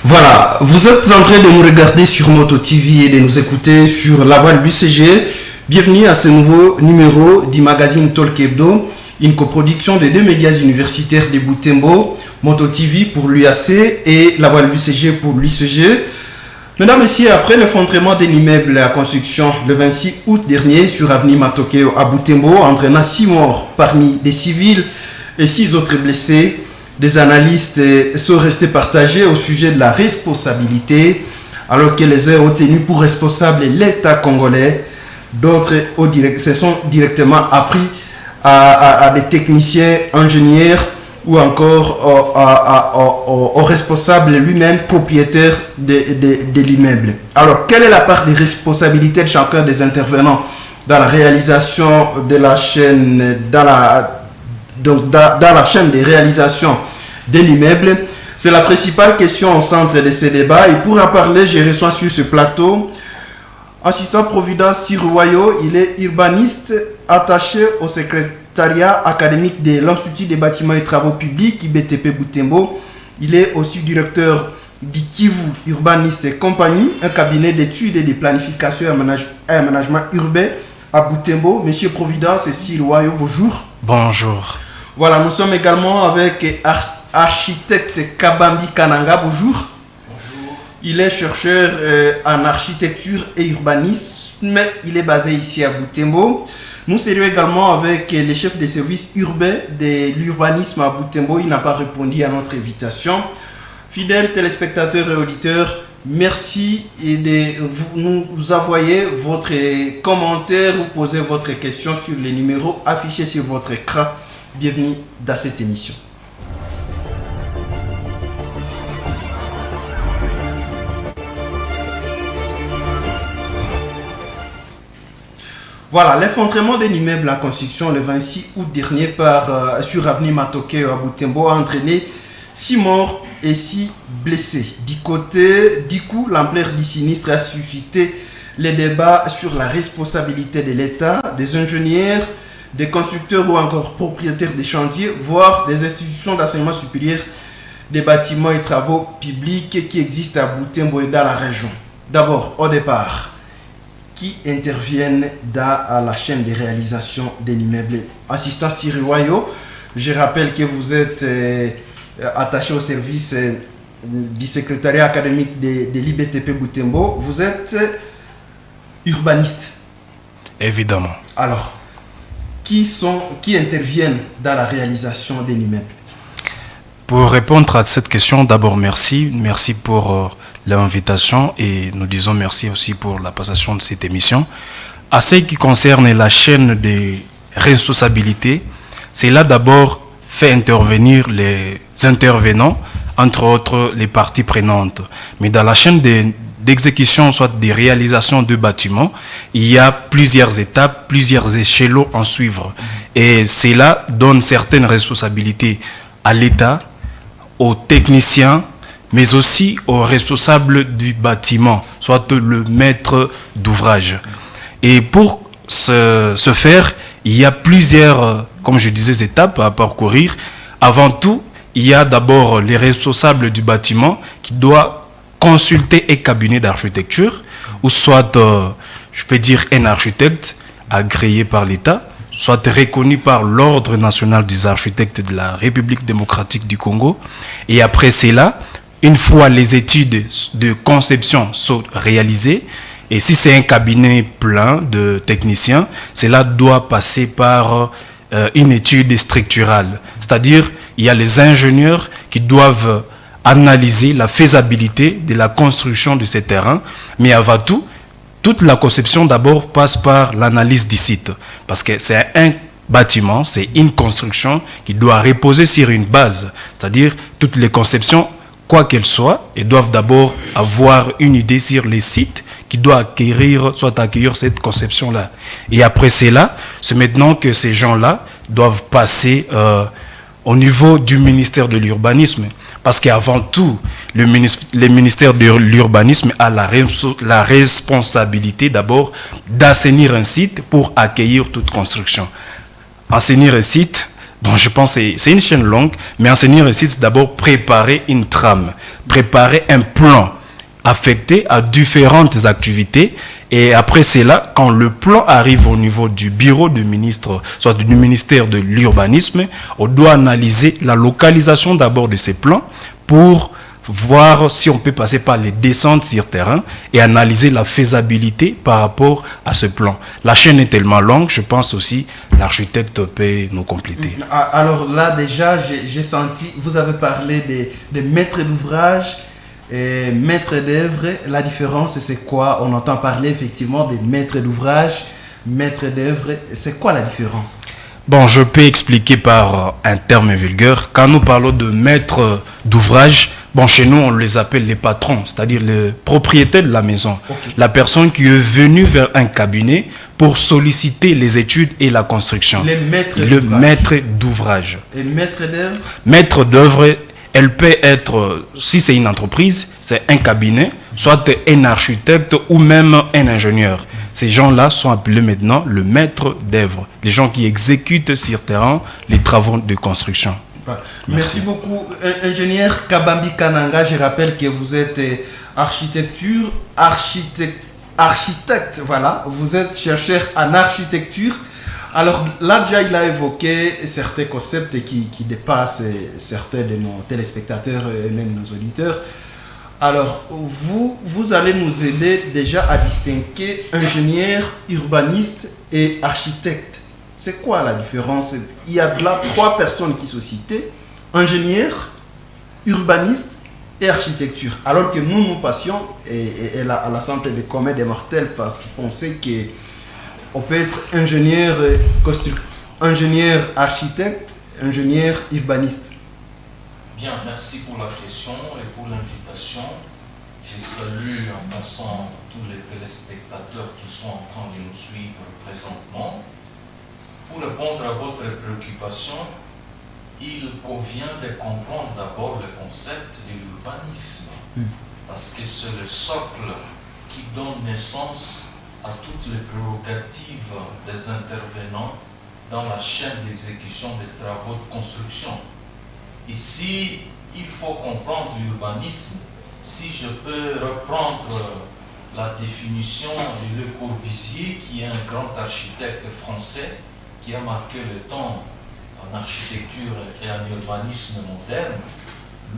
Voilà, vous êtes en train de nous regarder sur Moto TV et de nous écouter sur la voie de l'UCG. Bienvenue à ce nouveau numéro du magazine Talk Hebdo, une coproduction des deux médias universitaires de Butembo, Moto TV pour l'UAC et la voie de l'UCG pour l'UCG. Mesdames et messieurs, après l'effondrement d'un immeuble à construction le 26 août dernier sur avenue Matokeo à Butembo, entraînant 6 morts parmi des civils et 6 autres blessés, des analystes sont restés partagés au sujet de la responsabilité, alors que les uns ont tenu pour responsable l'État congolais, d'autres se sont directement appris à des techniciens, ingénieurs ou encore au responsable lui-même, propriétaire de l'immeuble. Alors, quelle est la part des responsabilités de chacun des intervenants dans la réalisation de la chaîne, dans la chaîne de réalisation de l'immeuble? C'est la principale question au centre de ces débats. Et pour en parler, je reçois sur ce plateau assistant Providence Siroyo. Il est urbaniste attaché au secrétariat académique de l'Institut des bâtiments et travaux publics, IBTP Butembo. Il est aussi directeur d'Ikivu Urbaniste et compagnie, un cabinet d'études et de planification et aménagement urbain à Butembo. Monsieur Providence Siroyo, bonjour. Bonjour. Voilà, nous sommes également avec architecte Kabambi Kananga, bonjour. Bonjour. Il est chercheur en architecture et urbanisme, il est basé ici à Butembo. Nous serions également avec le chef des services urbains de l'urbanisme à Butembo, il n'a pas répondu à notre invitation. Fidèles téléspectateurs et auditeurs, merci de nous envoyer votre commentaire ou poser votre question sur les numéros affichés sur votre écran. Bienvenue dans cette émission. Voilà, l'effondrement d'un immeuble en construction le 26 août dernier sur avenue Matokeo à Butembo a entraîné 6 morts et 6 blessés. Du coup, l'ampleur du sinistre a suscité les débats sur la responsabilité de l'État, des ingénieurs, des constructeurs ou encore propriétaires des chantiers, voire des institutions d'enseignement supérieur, des bâtiments et travaux publics qui existent à Butembo et dans la région. D'abord, au départ, qui interviennent dans la chaîne de réalisation de l'immeuble. Assistant Siroyo, je rappelle que vous êtes attaché au service du secrétariat académique de l'IBTP Butembo. Vous êtes urbaniste. Évidemment. Alors, qui interviennent dans la réalisation de l'immeuble? Pour répondre à cette question, d'abord merci pour l'invitation et nous disons merci aussi pour la passation de cette émission. À ce qui concerne la chaîne des responsabilités, c'est là d'abord fait intervenir les intervenants, entre autres les parties prenantes. Mais dans la chaîne d'exécution, soit des réalisations de bâtiments, il y a plusieurs étapes, plusieurs échelons à suivre. Et cela donne certaines responsabilités à l'État, aux techniciens, mais aussi aux responsables du bâtiment, soit le maître d'ouvrage. Et pour ce faire, il y a plusieurs, comme je disais, étapes à parcourir. Avant tout, il y a d'abord les responsables du bâtiment qui doivent consulter un cabinet d'architecture, ou soit, je peux dire, un architecte agréé par l'État, soit reconnu par l'Ordre national des architectes de la République démocratique du Congo. Et après cela, une fois les études de conception sont réalisées, et si c'est un cabinet plein de techniciens, cela doit passer par une étude structurale. C'est-à-dire, il y a les ingénieurs qui doivent analyser la faisabilité de la construction de ces terrains, mais avant tout, toute la conception d'abord passe par l'analyse du site, parce que c'est un bâtiment, c'est une construction qui doit reposer sur une base, c'est-à-dire toutes les conceptions, quoi qu'elles soient, elles doivent d'abord avoir une idée sur les sites qui doivent accueillir cette conception-là. Et après cela, c'est maintenant que ces gens-là doivent passer au niveau du ministère de l'urbanisme. Parce qu'avant tout, le ministère de l'urbanisme a la responsabilité d'abord d'assainir un site pour accueillir toute construction. Assainir un site, Bon, je pense que c'est une chaîne longue, mais enseigner réussite, c'est d'abord préparer une trame, préparer un plan affecté à différentes activités. Et après cela, quand le plan arrive au niveau du bureau du ministre, soit du ministère de l'urbanisme, on doit analyser la localisation d'abord de ces plans pour voir si on peut passer par les descentes sur terrain et analyser la faisabilité par rapport à ce plan. La chaîne est tellement longue, je pense aussi l'architecte peut nous compléter. Alors là déjà, j'ai senti, vous avez parlé des maîtres d'ouvrage et maîtres d'œuvre. La différence, c'est quoi? On entend parler effectivement des maîtres d'ouvrage, maîtres d'œuvre. C'est quoi la différence? Bon, je peux expliquer par un terme vulgaire. Quand nous parlons de maîtres d'ouvrage, bon, chez nous, on les appelle les patrons, c'est-à-dire le propriétaire de la maison. Okay. La personne qui est venue vers un cabinet pour solliciter les études et la construction. Le maître d'ouvrage. Et maître d'œuvre? Maître d'œuvre, elle peut être, si c'est une entreprise, c'est un cabinet, soit un architecte ou même un ingénieur. Ces gens-là sont appelés maintenant le maître d'œuvre, les gens qui exécutent sur terrain les travaux de construction. Merci beaucoup, ingénieur Kabambi Kananga. Je rappelle que vous êtes architecte, voilà. Vous êtes chercheur en architecture. Alors là, déjà, il a évoqué certains concepts qui dépassent certains de nos téléspectateurs et même nos auditeurs. Alors, vous allez nous aider déjà à distinguer ingénieur, urbaniste et architecte. C'est quoi la différence? Il y a là 3 personnes qui sont citées: ingénieur, urbaniste et architecture. Alors que nous passions à l'assemblée des communs des mortels parce qu'on sait qu'on peut être ingénieur, ingénieur architecte, ingénieur urbaniste. Bien, merci pour la question et pour l'invitation. Je salue en passant tous les téléspectateurs qui sont en train de nous suivre présentement. Pour répondre à votre préoccupation, il convient de comprendre d'abord le concept de l'urbanisme, parce que c'est le socle qui donne naissance à toutes les prérogatives des intervenants dans la chaîne d'exécution des travaux de construction. Ici, il faut comprendre l'urbanisme. Si je peux reprendre la définition de Le Corbusier, qui est un grand architecte français, qui a marqué le temps en architecture et en urbanisme moderne,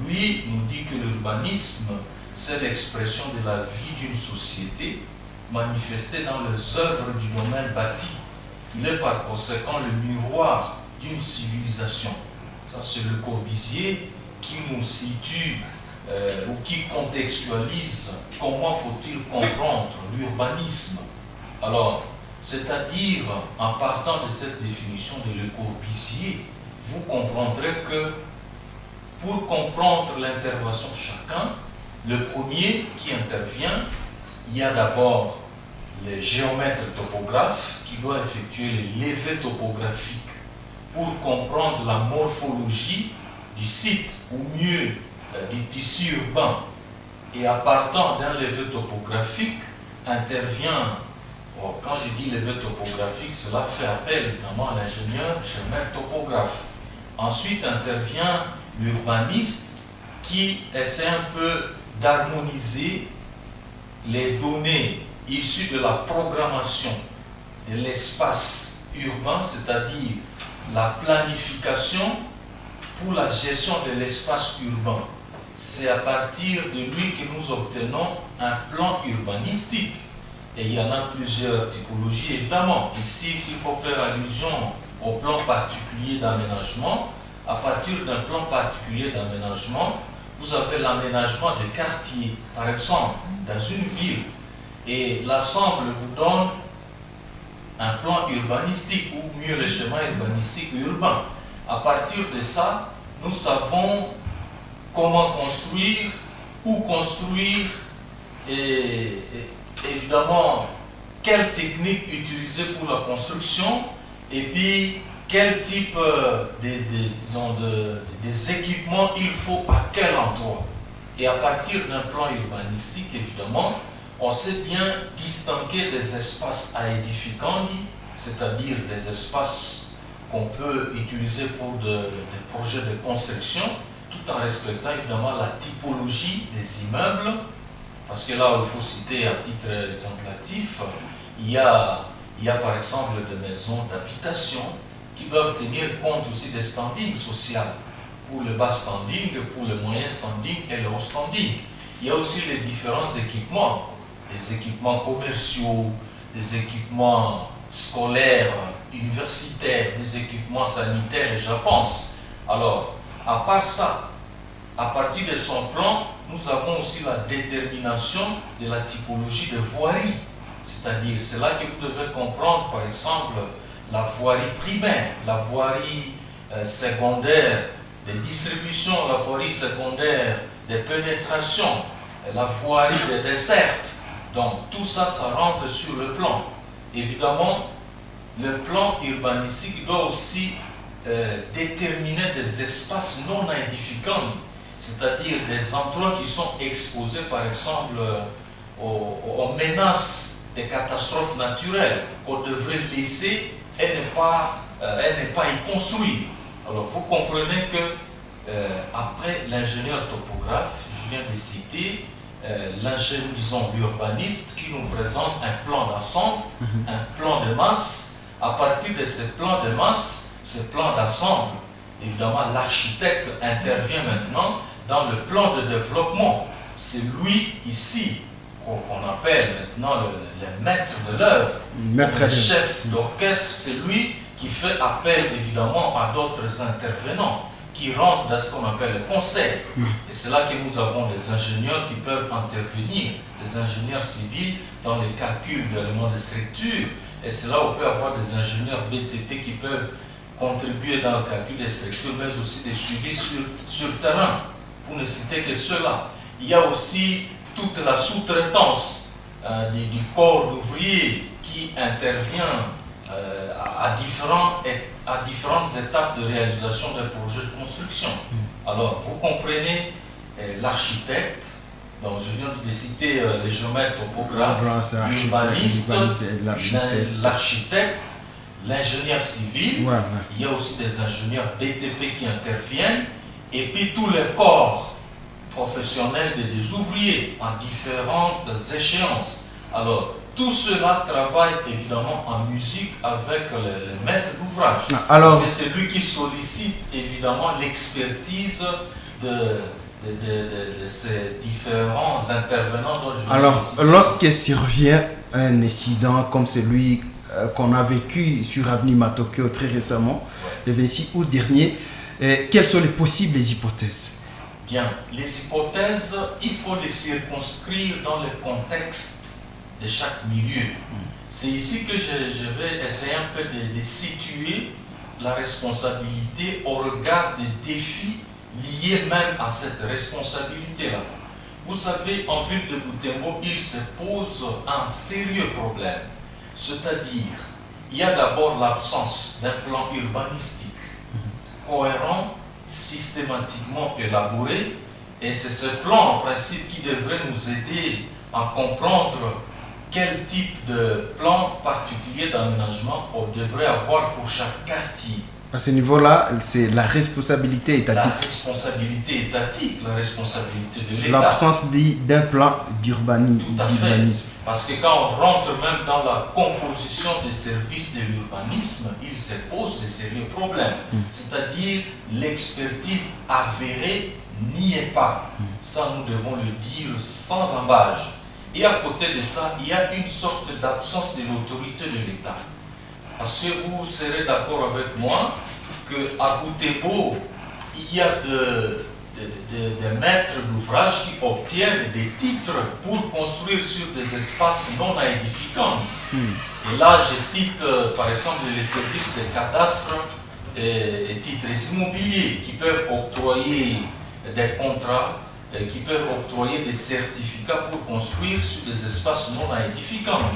lui nous dit que l'urbanisme, c'est l'expression de la vie d'une société manifestée dans les œuvres du domaine bâti. Il est par conséquent le miroir d'une civilisation. Ça, c'est Le Corbusier qui nous situe ou qui contextualise comment faut-il comprendre l'urbanisme. Alors, c'est-à-dire, en partant de cette définition de Le Corbusier, vous comprendrez que pour comprendre l'intervention de chacun, le premier qui intervient, il y a d'abord le géomètre topographe qui doit effectuer les levées topographiques pour comprendre la morphologie du site, ou mieux du tissu urbain. Et à partant d'un levé topographique, intervient, quand je dis levé topographique, cela fait appel évidemment à l'ingénieur géomètre topographe. Ensuite intervient l'urbaniste qui essaie un peu d'harmoniser les données issues de la programmation de l'espace urbain, c'est-à-dire la planification pour la gestion de l'espace urbain. C'est à partir de lui que nous obtenons un plan urbanistique. Et il y en a plusieurs typologies, évidemment. Ici, s'il faut faire allusion au plan particulier d'aménagement, à partir d'un plan particulier d'aménagement, vous avez l'aménagement des quartiers, par exemple, dans une ville. Et l'ensemble vous donne un plan urbanistique, ou mieux le schéma urbanistique urbain. À partir de ça, nous savons comment construire, où construire, et évidemment quelle technique utiliser pour la construction, et puis quel type des équipements il faut à quel endroit. Et à partir d'un plan urbanistique, évidemment, on sait bien distinguer des espaces à édificandi, c'est-à-dire des espaces qu'on peut utiliser pour des projets de construction, tout en respectant évidemment la typologie des immeubles. Parce que là, il faut citer à titre exemplatif, il y a par exemple des maisons d'habitation qui doivent tenir compte aussi des standings sociaux, pour le bas standing, pour le moyen standing et le haut standing. Il y a aussi les différents équipements, des équipements commerciaux, des équipements scolaires, universitaires, des équipements sanitaires, et je pense. Alors, à part ça, à partir de son plan, nous avons aussi la détermination de la typologie de voirie. C'est-à-dire, c'est là que vous devez comprendre, par exemple, la voirie primaire, la voirie secondaire, des distributions, la voirie secondaire, des pénétrations, la voirie des dessertes. Donc, tout ça, ça rentre sur le plan. Évidemment, le plan urbanistique doit aussi déterminer des espaces non aedificants, c'est-à-dire des endroits qui sont exposés, par exemple, aux menaces des catastrophes naturelles qu'on devrait laisser et ne pas y construire. Alors, vous comprenez que après l'ingénieur topographe, je viens de citer l'ingénieur, disons, l'urbaniste qui nous présente un plan d'ensemble, un plan de masse. À partir de ce plan de masse, ce plan d'ensemble, évidemment, l'architecte intervient maintenant dans le plan de développement. C'est lui ici qu'on appelle maintenant le maître de l'œuvre, le chef d'orchestre. C'est lui qui fait appel évidemment à d'autres intervenants qui rentrent dans ce qu'on appelle le conseil. Et c'est là que nous avons des ingénieurs qui peuvent intervenir, des ingénieurs civils dans les calculs d'éléments de structure. Et c'est là où on peut avoir des ingénieurs BTP qui peuvent contribuer dans le calcul des structures, mais aussi des suivis sur terrain, pour ne citer que cela. Il y a aussi toute la sous-traitance du corps d'ouvriers qui intervient à différentes étapes de réalisation des projets de construction. Alors, vous comprenez l'architecte, donc je viens de citer les géomètres, topographes, l'urbaniste, l'architecte, l'ingénieur civil, il y a aussi des ingénieurs BTP qui interviennent, et puis tous les corps professionnels des ouvriers en différentes échéances. Alors, tout cela travaille évidemment en musique avec le maître d'ouvrage. C'est celui qui sollicite évidemment l'expertise de ces différents intervenants dont je Alors, lorsque survient un incident comme celui qu'on a vécu sur Avenue Matokyo très récemment, le 26 août dernier, quelles sont les possibles hypothèses? Bien, les hypothèses, il faut les circonscrire dans le contexte de chaque milieu. C'est ici que je vais essayer un peu de situer la responsabilité au regard des défis liés même à cette responsabilité-là. Vous savez, en ville de Butembo, il se pose un sérieux problème. C'est-à-dire, il y a d'abord l'absence d'un plan urbanistique cohérent, systématiquement élaboré, et c'est ce plan en principe qui devrait nous aider à comprendre quel type de plan particulier d'aménagement on devrait avoir pour chaque quartier. À ce niveau-là, c'est la responsabilité étatique. La responsabilité étatique, la responsabilité de l'État. L'absence d'un plan d'urbanisme. Tout à fait. Parce que quand on rentre même dans la composition des services de l'urbanisme, il se pose de sérieux problèmes. C'est-à-dire l'expertise avérée n'y est pas. Ça, nous devons le dire sans embâche. Et à côté de ça, il y a une sorte d'absence de l'autorité de l'État. Parce que vous serez d'accord avec moi qu'à Butembo, il y a des maîtres d'ouvrage qui obtiennent des titres pour construire sur des espaces non aedificants. Et là, je cite par exemple les services de cadastre et titres immobiliers qui peuvent octroyer des contrats, qui peuvent octroyer des certificats pour construire sur des espaces non aedificants.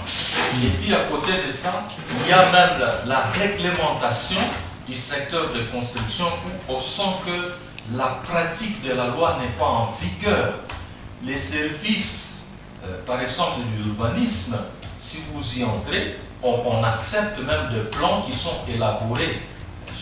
Et puis à côté de ça, il y a même la réglementation du secteur de construction où on sent que la pratique de la loi n'est pas en vigueur. Les services, par exemple de l'urbanisme, si vous y entrez, on accepte même des plans qui sont élaborés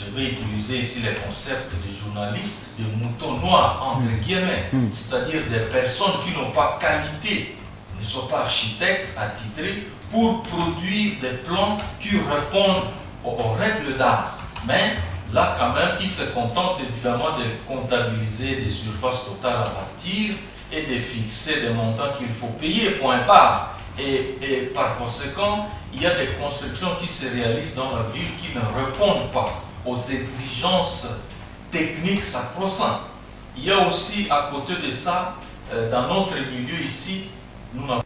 je vais utiliser ici les concepts des journalistes, de moutons noirs, entre guillemets, c'est-à-dire des personnes qui n'ont pas qualité, ne sont pas architectes attitrés pour produire des plans qui répondent aux règles d'art. Mais là, quand même, ils se contentent évidemment de comptabiliser des surfaces totales à bâtir et de fixer des montants qu'il faut payer, point barre. Et par conséquent, il y a des constructions qui se réalisent dans la ville qui ne répondent pas aux exigences techniques sacro-saintes. Il y a aussi, à côté de ça, dans notre milieu ici, nous n'avons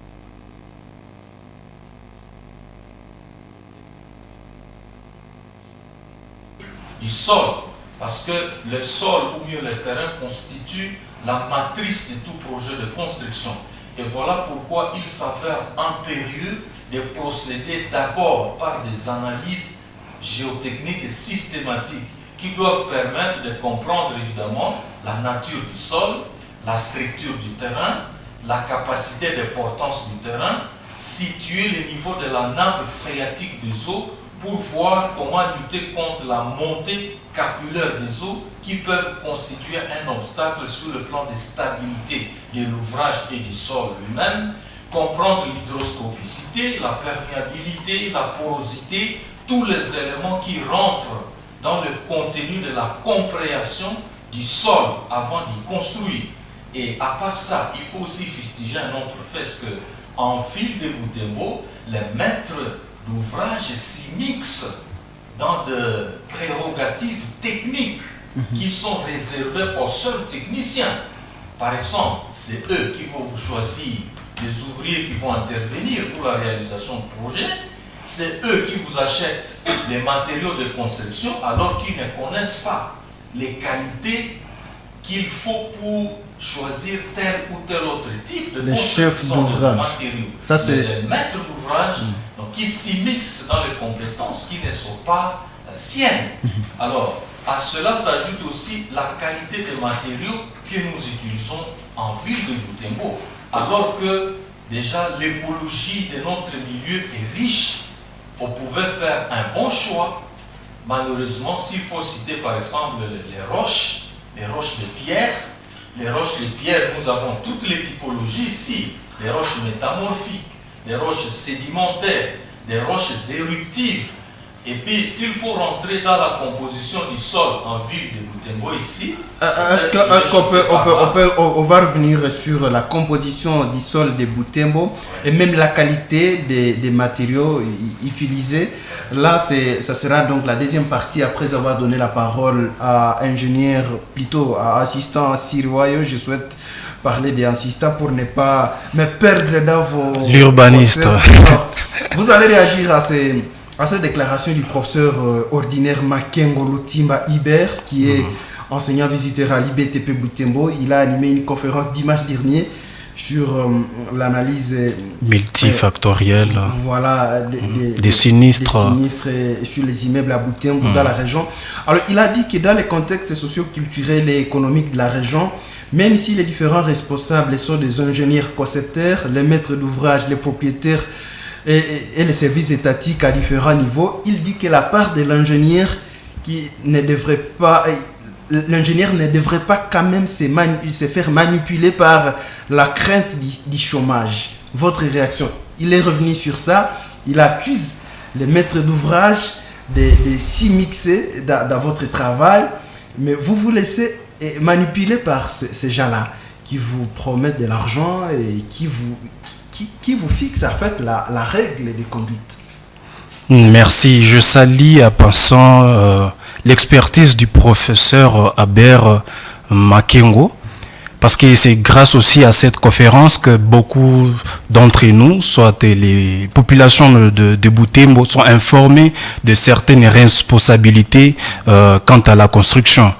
du sol, parce que le sol ou mieux le terrain constitue la matrice de tout projet de construction. Et voilà pourquoi il s'avère impérieux de procéder d'abord par des analyses géotechniques et systématiques qui doivent permettre de comprendre évidemment la nature du sol, la structure du terrain, la capacité de portance du terrain, situer le niveau de la nappe phréatique des eaux pour voir comment lutter contre la montée capillaire des eaux qui peuvent constituer un obstacle sur le plan de stabilité de l'ouvrage et du sol lui-même, comprendre l'hydroscopicité, la perméabilité, la porosité, tous les éléments qui rentrent dans le contenu de la compréhension du sol avant d'y construire. Et à part ça, il faut aussi fustiger un autre fait, c'est qu'en ville de Butembo, les maîtres d'ouvrage s'immiscent dans des prérogatives techniques qui sont réservées aux seuls techniciens. Par exemple, c'est eux qui vont vous choisir les ouvriers qui vont intervenir pour la réalisation du projet. C'est eux qui vous achètent les matériaux de construction alors qu'ils ne connaissent pas les qualités qu'il faut pour choisir tel ou tel autre type de construction de matériaux. Ça, c'est les maîtres d'ouvrage qui s'immiscent dans les compétences qui ne sont pas siennes. Alors, à cela s'ajoute aussi la qualité des matériaux que nous utilisons en ville de Butembo. Alors que déjà l'écologie de notre milieu est riche, on pouvait faire un bon choix. Malheureusement, s'il faut citer par exemple les roches de pierre, les roches de pierre, nous avons toutes les typologies ici, les roches métamorphiques, des roches sédimentaires, des roches éruptives. Et puis, s'il faut rentrer dans la composition du sol en ville de Butembo ici, on va revenir sur la composition du sol de Butembo et même la qualité des matériaux utilisés. Là, ça sera donc la deuxième partie après avoir donné la parole à ingénieur, plutôt à assistant Sirwayo. Je souhaite parler des assistants pour ne pas me perdre dans vos... L'urbaniste. Vous allez réagir à cette déclaration du professeur ordinaire Makengo Lutimba Iber, qui est enseignant visiteur à l'IBTP Butembo. Il a animé une conférence dimanche dernier sur l'analyse multifactorielle des sinistres sur les immeubles à Butembo dans la région. Alors, il a dit que dans les contextes socio-culturels et économiques de la région, même si les différents responsables sont des ingénieurs concepteurs, les maîtres d'ouvrage, les propriétaires et les services étatiques à différents niveaux, il dit que la part de l'ingénieur ne devrait pas quand même se faire manipuler par la crainte du chômage. Votre réaction? Il est revenu sur ça, il accuse les maîtres d'ouvrage de s'immiscer dans votre travail, mais vous vous laissez manipuler par ces gens-là qui vous promettent de l'argent et qui vous fixe en fait la règle de conduite. Merci. Je salue à pensant l'expertise du professeur Aber Makengo, parce que c'est grâce aussi à cette conférence que beaucoup d'entre nous, soit les populations de Butembo, sont informées de certaines responsabilités quant à la construction.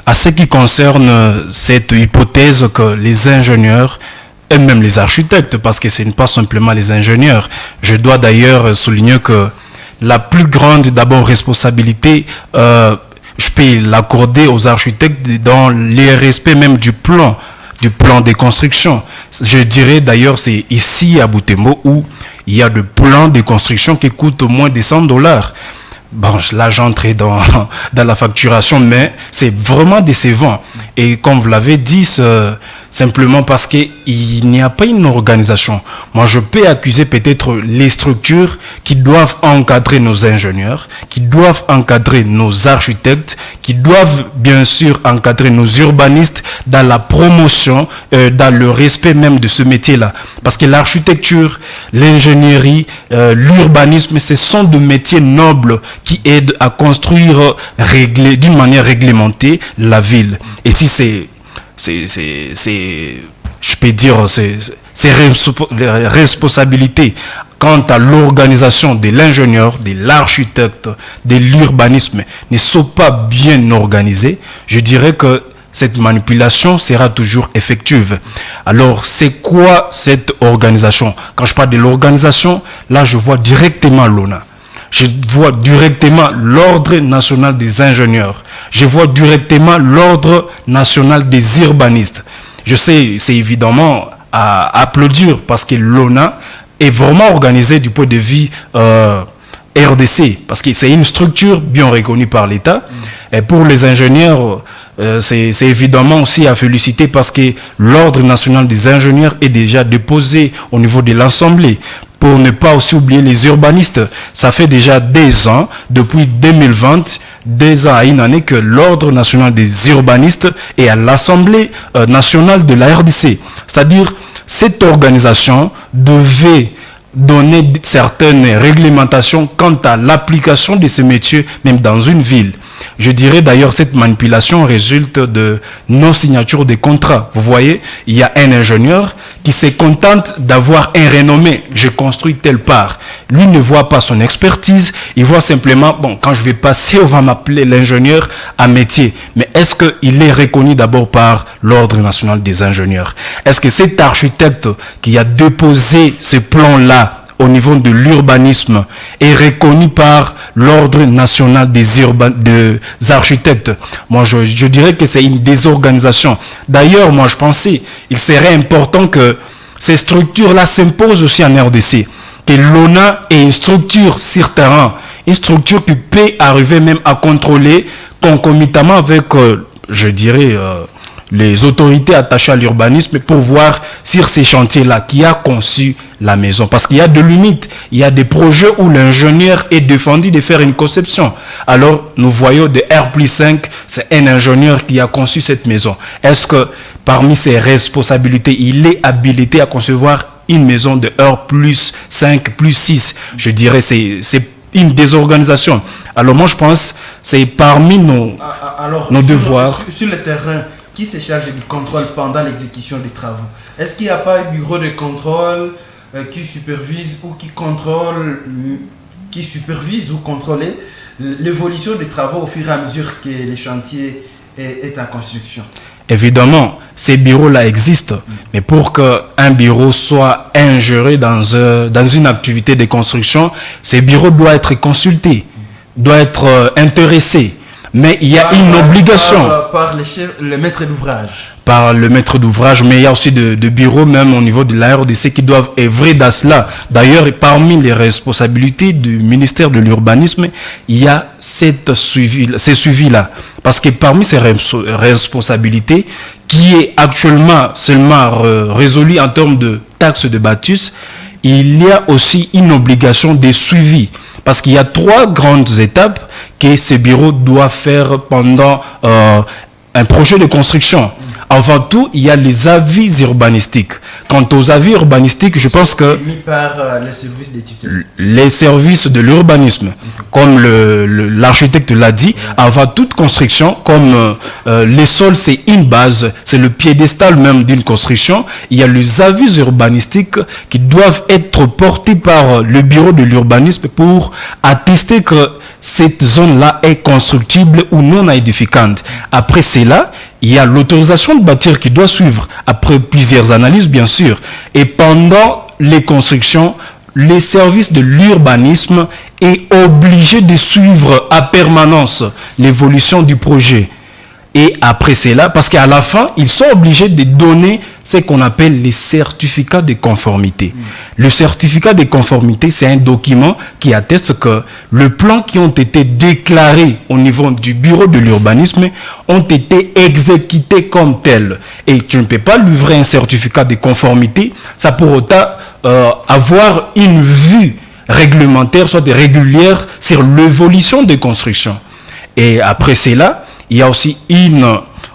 À ce qui concerne cette hypothèse que les ingénieurs et même les architectes, parce que ce n'est pas simplement les ingénieurs. Je dois d'ailleurs souligner que la plus grande d'abord responsabilité, je peux l'accorder aux architectes dans le respect même du plan de construction. Je dirais d'ailleurs c'est ici à Butembo où il y a des plans de construction qui coûtent au moins des $100. Bon, là, j'entrais dans la facturation, mais c'est vraiment décevant. Et comme vous l'avez dit, simplement parce qu'il n'y a pas une organisation. Moi, je peux accuser peut-être les structures qui doivent encadrer nos ingénieurs, qui doivent encadrer nos architectes, qui doivent bien sûr encadrer nos urbanistes dans la promotion, dans le respect même de ce métier-là. Parce que l'architecture, l'ingénierie, l'urbanisme, ce sont des métiers nobles qui aident à construire d'une manière réglementée la ville. Et si je peux dire, ces responsabilités quant à l'organisation de l'ingénieur, de l'architecte, de l'urbanisme ne sont pas bien organisées, je dirais que cette manipulation sera toujours effective. Alors, c'est quoi cette organisation? Quand je parle de l'organisation, là, je vois directement l'ONA. Je vois directement l'Ordre national des ingénieurs. Je vois directement l'Ordre national des urbanistes. Je sais, c'est évidemment à applaudir parce que l'ONA est vraiment organisée du point de vue RDC, parce que c'est une structure bien reconnue par l'État. Et pour les ingénieurs, c'est évidemment aussi à féliciter parce que l'Ordre national des ingénieurs est déjà déposé au niveau de l'Assemblée. Pour ne pas aussi oublier les urbanistes, ça fait déjà 2 ans, depuis 2020, 2 ans à une année que l'Ordre national des urbanistes est à l'Assemblée nationale de la RDC. C'est-à-dire, cette organisation devait donner certaines réglementations quant à l'application de ces métiers, même dans une ville. Je dirais d'ailleurs cette manipulation résulte de non-signature des contrats. Vous voyez, il y a un ingénieur qui se contente d'avoir un renommé. Je construis telle part. Lui ne voit pas son expertise. Il voit simplement, bon, quand je vais passer, on va m'appeler l'ingénieur à métier. Mais est-ce qu'il est reconnu d'abord par l'Ordre national des ingénieurs? Est-ce que cet architecte qui a déposé ce plan-là au niveau de l'urbanisme est reconnu par l'Ordre national des architectes? Moi, je dirais que c'est une désorganisation. D'ailleurs, moi, je pensais qu'il serait important que ces structures-là s'imposent aussi en RDC. Que l'ONA est une structure sur terrain, une structure qui peut arriver même à contrôler concomitamment avec, je dirais, les autorités attachées à l'urbanisme pour voir sur ces chantiers-là qui a conçu la maison. Parce qu'il y a des limites, il y a des projets où l'ingénieur est défendu de faire une conception. Alors, nous voyons de R+5, c'est un ingénieur qui a conçu cette maison. Est-ce que parmi ses responsabilités, il est habilité à concevoir une maison de R+5, +6? Je dirais c'est une désorganisation. Alors moi, je pense c'est parmi nos devoirs. Sur le terrain, qui se charge du contrôle pendant l'exécution des travaux? Est-ce qu'il n'y a pas un bureau de contrôle qui supervise ou qui supervise ou contrôle l'évolution des travaux au fur et à mesure que le chantier est en construction? Évidemment, ces bureaux-là existent, mais pour qu'un bureau soit ingéré dans une activité de construction, ces bureaux doivent être consultés, doivent être intéressés. Mais il y a une obligation. Par le maître d'ouvrage. Par le maître d'ouvrage, mais il y a aussi de bureaux, même au niveau de la RDC, qui doivent œuvrer dans cela. D'ailleurs, parmi les responsabilités du ministère de l'Urbanisme, il y a ces suivis-là. Parce que parmi ces responsabilités, qui est actuellement seulement résolu en termes de taxes de bâtisse, il y a aussi une obligation de suivi. Parce qu'il y a 3 grandes étapes que ce bureau doit faire pendant un projet de construction. Avant tout, il y a les avis urbanistiques. Quant aux avis urbanistiques, je pense que émis par les services des tutelles. Les services de l'urbanisme, comme l'architecte l'a dit, avant toute construction, comme les sols, c'est une base, c'est le piédestal même d'une construction, il y a les avis urbanistiques qui doivent être portés par le bureau de l'urbanisme pour attester que cette zone-là est constructible ou non édificante. Après cela, il y a l'autorisation de bâtir qui doit suivre, après plusieurs analyses bien sûr. Et pendant les constructions, les services de l'urbanisme est obligé de suivre à permanence l'évolution du projet. Et après cela, parce qu'à la fin, ils sont obligés de donner ce qu'on appelle les certificats de conformité. Le certificat de conformité, c'est un document qui atteste que les plans qui ont été déclarés au niveau du bureau de l'urbanisme ont été exécutés comme tels. Et tu ne peux pas livrer un certificat de conformité, ça pour autant avoir une vue réglementaire, soit régulière, sur l'évolution des constructions. Et après cela, il y a aussi une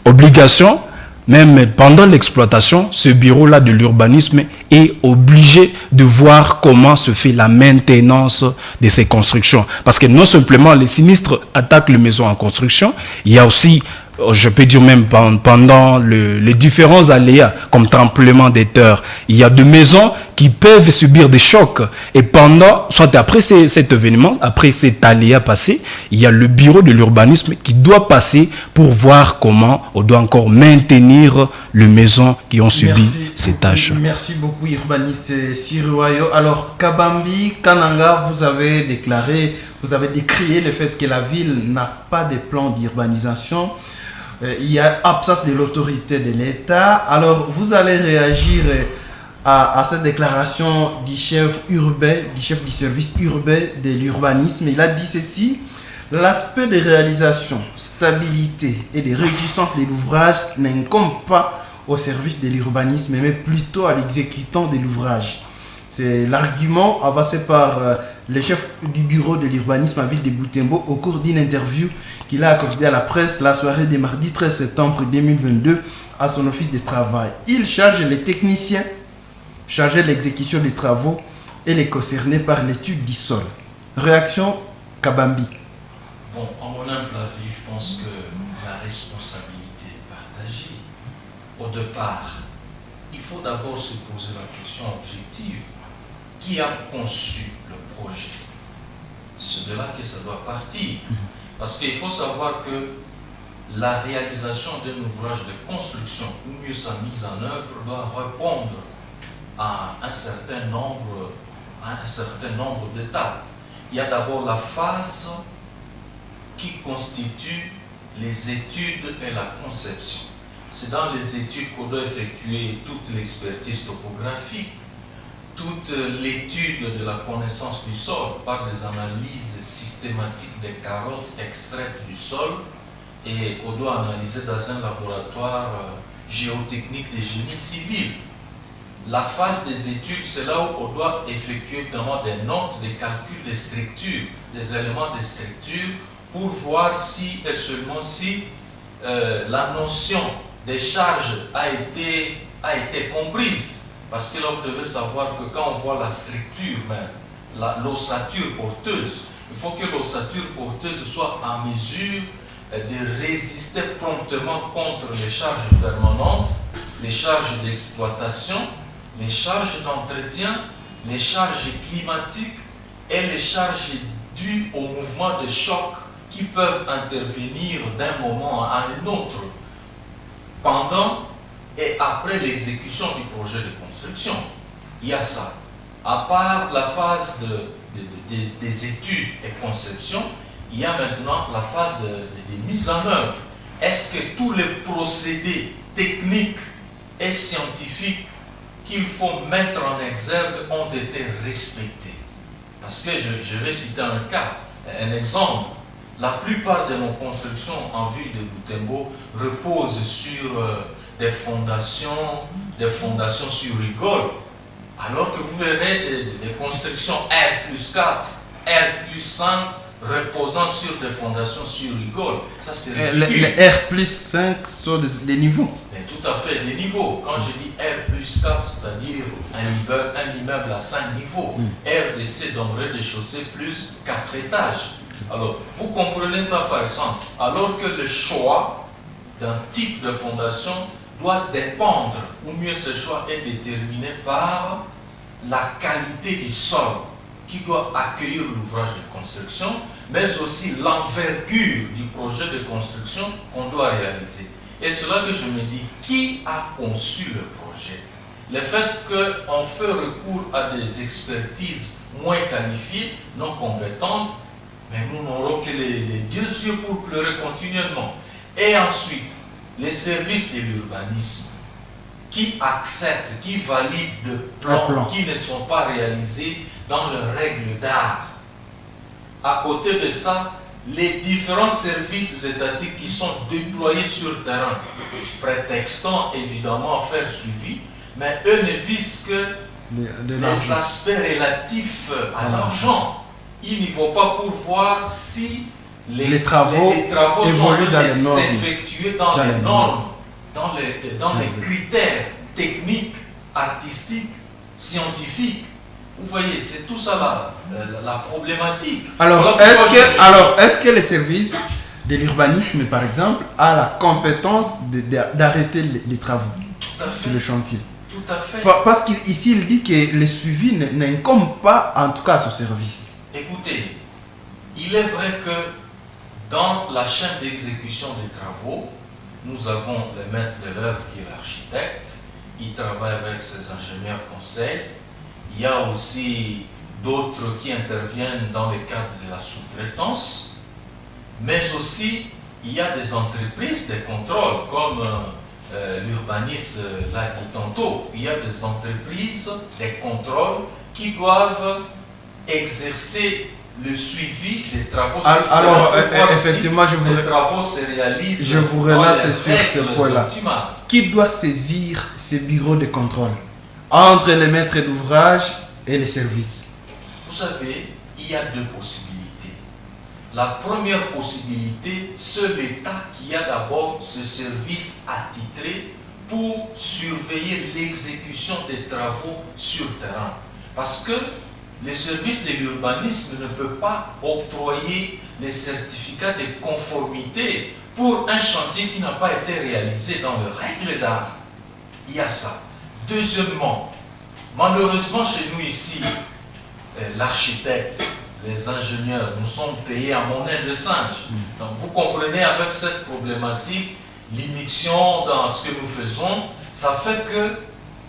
obligation, même pendant l'exploitation, ce bureau-là de l'urbanisme est obligé de voir comment se fait la maintenance de ces constructions. Parce que non simplement les sinistres attaquent les maisons en construction, il y a aussi, je peux dire même pendant les différents aléas, comme tremblement de terre, il y a des maisons qui peuvent subir des chocs. Et pendant, soit après cet événement, après cet aléa passé, il y a le bureau de l'urbanisme qui doit passer pour voir comment on doit encore maintenir les maisons qui ont subi ces tâches. Merci beaucoup, urbaniste Siruayo. Alors, Kabambi, Kananga, vous avez déclaré, vous avez décrié le fait que la ville n'a pas de plan d'urbanisation. Il y a absence de l'autorité de l'État. Alors, vous allez réagir à cette déclaration du chef urbain, du chef du service urbain de l'urbanisme. Il a dit ceci: l'aspect de réalisation, stabilité et de résistance de l'ouvrage n'incombe pas au service de l'urbanisme, mais plutôt à l'exécutant de l'ouvrage. C'est l'argument avancé par le chef du bureau de l'urbanisme à ville de Butembo au cours d'une interview qu'il a accordée à la presse la soirée de mardi 13 septembre 2022 à son office de travail. Il charge les techniciens chargés de l'exécution des travaux et les concernés par l'étude du sol. Réaction, Kabambi. Bon, à mon humble avis, je pense que la responsabilité est partagée. Au départ, il faut d'abord se poser la question objective. Qui a conçu le projet? C'est de là que ça doit partir. Parce qu'il faut savoir que la réalisation d'un ouvrage de construction, ou mieux sa mise en œuvre, doit répondre à un certain nombre d'étapes. Il y a d'abord la phase qui constitue les études et la conception. C'est dans les études qu'on doit effectuer toute l'expertise topographique, toute l'étude de la connaissance du sol par des analyses systématiques des carottes extraites du sol et qu'on doit analyser dans un laboratoire géotechnique de génie civil. La phase des études, c'est là où on doit effectuer vraiment des notes, des calculs de structure, des éléments de structure pour voir si et seulement si la notion des charges a été comprise. Parce que là, vous devez savoir que quand on voit la structure, l'ossature porteuse, il faut que l'ossature porteuse soit en mesure de résister promptement contre les charges permanentes, les charges d'exploitation, les charges d'entretien, les charges climatiques et les charges dues au mouvement de choc qui peuvent intervenir d'un moment à un autre pendant et après l'exécution du projet de construction. Il y a ça. À part la phase des études et conception, il y a maintenant la phase de mise en œuvre. Est-ce que tous les procédés techniques et scientifiques qu'il faut mettre en exergue ont été respectés? Parce que je vais citer un exemple. La plupart de nos constructions en ville de Butembo reposent sur des fondations sur rigole. Alors que vous verrez des constructions R+4, R+5 reposant sur des fondations sur rigole. Ça, c'est ridicule. Les R+5 sont des niveaux. Mais tout à fait, des niveaux. Quand je dis R+4, c'est-à-dire un immeuble à 5 niveaux. RDC, donc rez-de-chaussée, plus 4 étages. Alors, vous comprenez ça par exemple. Alors que le choix d'un type de fondation doit dépendre, ou mieux ce choix est déterminé par la qualité du sol qui doit accueillir l'ouvrage de construction, mais aussi l'envergure du projet de construction qu'on doit réaliser. Et c'est là que je me dis, qui a conçu le projet? Le fait qu'on fait recours à des expertises moins qualifiées, non compétentes, mais nous n'aurons que les deux yeux pour pleurer continuellement. Et ensuite, les services de l'urbanisme qui acceptent, qui valident de plans qui ne sont pas réalisés dans leurs règles d'art. À côté de ça, les différents services étatiques qui sont déployés sur le terrain, prétextant évidemment faire suivi, mais eux ne visent que les aspects relatifs à l'argent. Ils n'y vont pas pour voir si les travaux sont s'effectuer dans les normes, dans les critères techniques, artistiques, scientifiques. Vous voyez, c'est tout ça la problématique. Alors, est-ce que les services de l'urbanisme, par exemple, a la compétence d'arrêter les travaux sur le chantier? Tout à fait. Parce qu'ici, il dit que le suivi n'incombe pas, en tout cas, à ce service. Écoutez, il est vrai que dans la chaîne d'exécution des travaux, nous avons le maître de l'œuvre qui est l'architecte. Il travaille avec ses ingénieurs conseils. Il y a aussi d'autres qui interviennent dans le cadre de la sous-traitance. Mais aussi, il y a des entreprises de contrôle, comme l'urbanisme l'a dit tantôt. Il y a des entreprises de contrôle qui doivent exercer le suivi des travaux. Alors, effectivement, ces travaux se réalisent. Je vous relance sur ce point-là. Qui doit saisir ces bureaux de contrôle entre les maîtres d'ouvrage et les services? Vous savez, il y a deux possibilités. La première possibilité, c'est l'État qui a d'abord ce service attitré pour surveiller l'exécution des travaux sur terrain. Parce que les services de l'urbanisme ne peuvent pas octroyer les certificats de conformité pour un chantier qui n'a pas été réalisé dans les règles d'art. Il y a ça. Deuxièmement, malheureusement chez nous ici, l'architecte, les ingénieurs, nous sommes payés à monnaie de singe. Donc vous comprenez, avec cette problématique, l'immixtion dans ce que nous faisons, ça fait que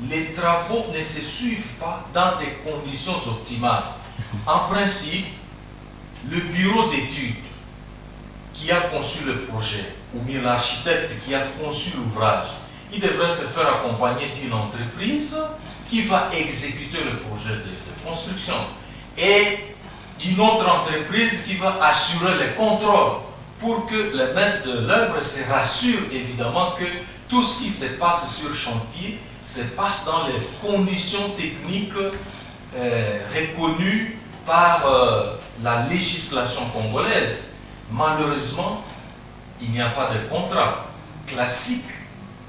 les travaux ne se suivent pas dans des conditions optimales. En principe, le bureau d'études qui a conçu le projet, ou bien l'architecte qui a conçu l'ouvrage, il devrait se faire accompagner d'une entreprise qui va exécuter le projet de construction et d'une autre entreprise qui va assurer les contrôles pour que le maître de l'œuvre se rassure évidemment que tout ce qui se passe sur chantier se passe dans les conditions techniques reconnues par la législation congolaise. Malheureusement, il n'y a pas de contrat classique.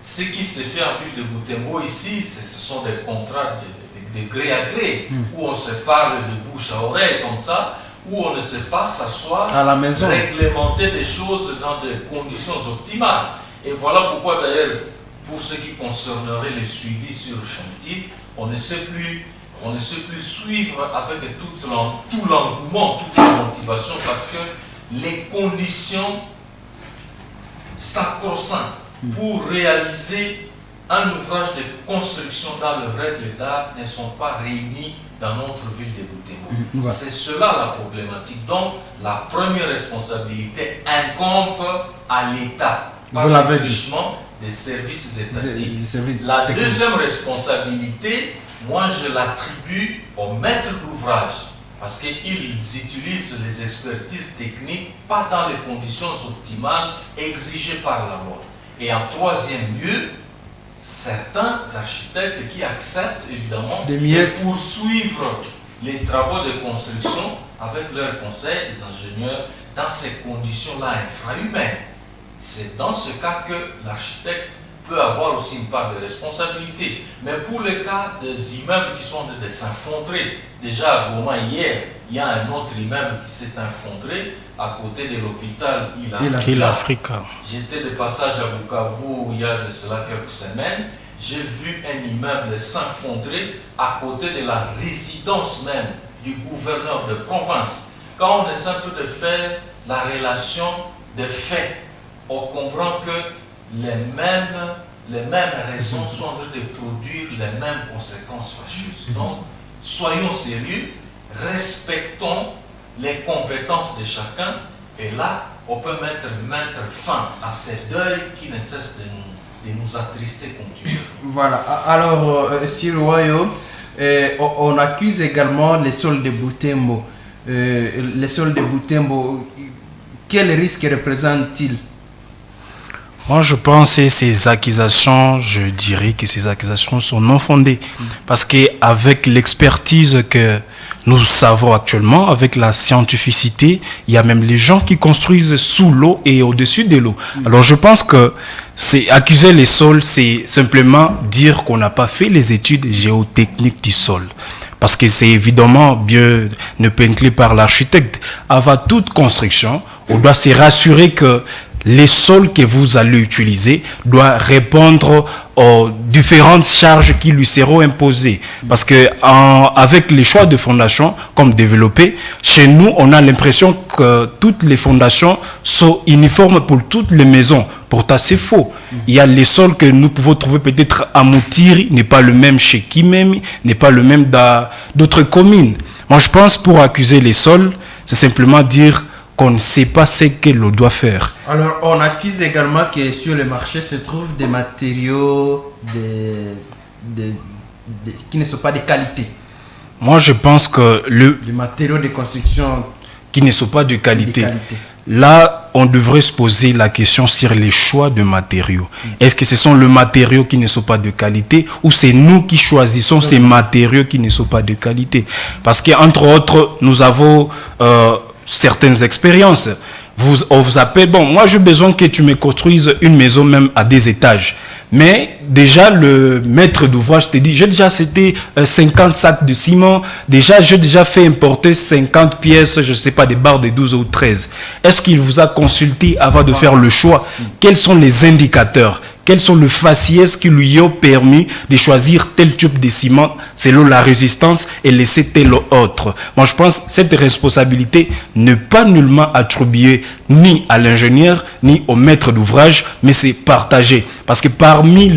Ce qui se fait en ville de Butembo ici, ce sont des contrats de gré à gré, où on se parle de bouche à oreille comme ça, où on ne sait pas s'asseoir, à la maison, réglementer des choses dans des conditions optimales. Et voilà pourquoi d'ailleurs, pour ce qui concernerait les suivis sur le chantier, on ne sait plus suivre avec tout l'engouement, toute la motivation, parce que les conditions sacro-saintes pour réaliser un ouvrage de construction dans le règle d'art ne sont pas réunis dans notre ville de Butembo. C'est cela la problématique. Donc, la première responsabilité incombe à l'État par l'accroissement des services étatiques. La deuxième responsabilité, moi je l'attribue au maître d'ouvrage, parce qu'ils utilisent les expertises techniques pas dans les conditions optimales exigées par la loi. Et en troisième lieu, certains architectes qui acceptent évidemment de poursuivre les travaux de construction avec leurs conseils, les ingénieurs, dans ces conditions-là infrahumaines. C'est dans ce cas que l'architecte peut avoir aussi une part de responsabilité. Mais pour le cas des immeubles qui sont des s'infondrer, déjà à Goma hier, il y a un autre immeuble qui s'est infondré à côté de l'hôpital Il Africa. J'étais de passage à Bukavu il y a de cela quelques semaines. J'ai vu un immeuble s'infondrer à côté de la résidence même du gouverneur de province. Quand on essaie un peu de faire la relation des faits, on comprend que les mêmes raisons sont en train de produire les mêmes conséquences fâcheuses. Donc, soyons sérieux, respectons les compétences de chacun, et là, on peut mettre fin à ces deuils qui ne cessent de nous attrister continuellement. Voilà. Alors, sur Wayo, on accuse également les sols de Butembo. Les sols de Butembo, quel risque représentent-ils? Moi, je pense que ces accusations, je dirais que ces accusations sont non fondées. Parce qu'avec l'expertise que nous savons actuellement, avec la scientificité, il y a même les gens qui construisent sous l'eau et au-dessus de l'eau. Alors, je pense que accuser les sols, c'est simplement dire qu'on n'a pas fait les études géotechniques du sol. Parce que c'est évidemment bien épinglé par l'architecte. Avant toute construction, on doit se rassurer que les sols que vous allez utiliser doivent répondre aux différentes charges qui lui seront imposées. Parce que avec les choix de fondation, comme développé, chez nous, on a l'impression que toutes les fondations sont uniformes pour toutes les maisons. Pourtant, c'est faux. Il y a les sols que nous pouvons trouver peut-être à Moutiri, n'est pas le même chez Kimemi, n'est pas le même dans d'autres communes. Moi, je pense pour accuser les sols, c'est simplement dire qu'on ne sait pas ce que l'on doit faire. Alors, on accuse également que sur le marché se trouvent des matériaux qui ne sont pas de qualité. Moi, je pense que les matériaux de construction qui ne sont pas de qualité. Là, on devrait se poser la question sur les choix de matériaux. Est-ce que ce sont les matériaux qui ne sont pas de qualité ou c'est nous qui choisissons ces matériaux qui ne sont pas de qualité? Parce qu'entre autres, nous avons certaines expériences. On vous appelle, bon, moi j'ai besoin que tu me construises une maison même à 2 étages. Mais déjà le maître d'ouvrage te dit, j'ai déjà acheté 50 sacs de ciment, j'ai déjà fait importer 50 pièces, je ne sais pas, des barres de 12 ou 13. Est-ce qu'il vous a consulté avant de faire le choix? Quels sont les indicateurs? Quels sont les faciès qui lui ont permis de choisir tel type de ciment selon la résistance et laisser tel autre? Moi, je pense que cette responsabilité n'est pas nullement attribuée ni à l'ingénieur, ni au maître d'ouvrage, mais c'est partagé. Parce que parmi